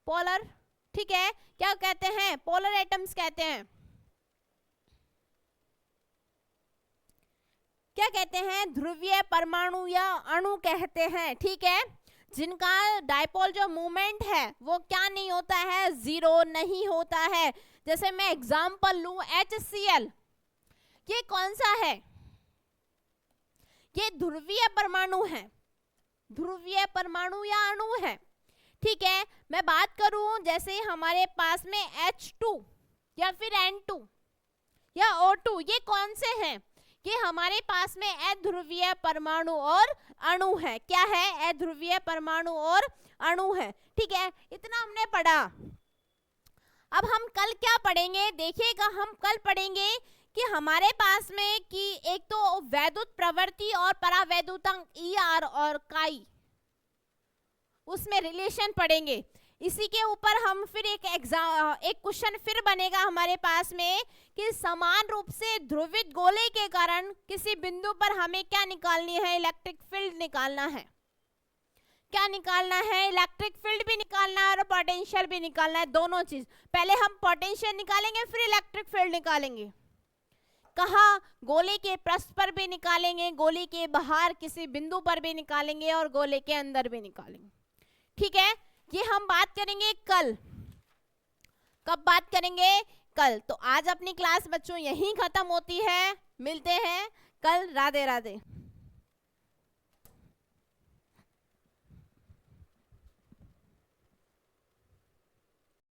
पोलर, ठीक है, क्या कहते हैं, पोलर एटम्स कहते हैं, क्या कहते हैं, ध्रुवीय परमाणु या अणु कहते हैं, ठीक है, जिनका डायपोल जो मूवमेंट है वो क्या नहीं होता है, 0 नहीं होता है। जैसे मैं एग्जांपल लूं HCl, ये कौन सा है, ये ध्रुवीय परमाणु है, ध्रुवीय परमाणु या अणु है, ठीक है। मैं बात करूं जैसे हमारे पास में H2 या फिर N2 या O2, ये कौन से हैं, ये हमारे पास में अध्रुवीय परमाणु और अणु है, क्या है, अध्रुवीय परमाणु और अणु है, ठीक है। इतना हमने पढ़ा। अब हम कल क्या पढ़ेंगे, देखिएगा, हम कल पढ़ेंगे कि हमारे पास में कि एक तो वैद्युत प्रवृत्ति और परावैद्युतांक ER और काई, उसमें रिलेशन पढ़ेंगे। इसी के ऊपर हम फिर एक क्वेश्चन फिर बनेगा हमारे पास में कि समान रूप से ध्रुवित गोले के कारण किसी बिंदु पर हमें क्या निकालनी है, इलेक्ट्रिक फील्ड निकालना है, क्या निकालना है, इलेक्ट्रिक फील्ड भी निकालना है और पोटेंशियल भी निकालना है, दोनों चीज। पहले हम पोटेंशियल निकालेंगे फिर इलेक्ट्रिक फील्ड निकालेंगे, कहा, गोले के पृष्ठ पर भी निकालेंगे, गोले के बाहर किसी बिंदु पर भी निकालेंगे और गोले के अंदर भी निकालेंगे, ठीक है। ये हम बात करेंगे कल, कब बात करेंगे, कल। तो आज अपनी क्लास बच्चों यहीं खत्म होती है, मिलते हैं कल, राधे राधे।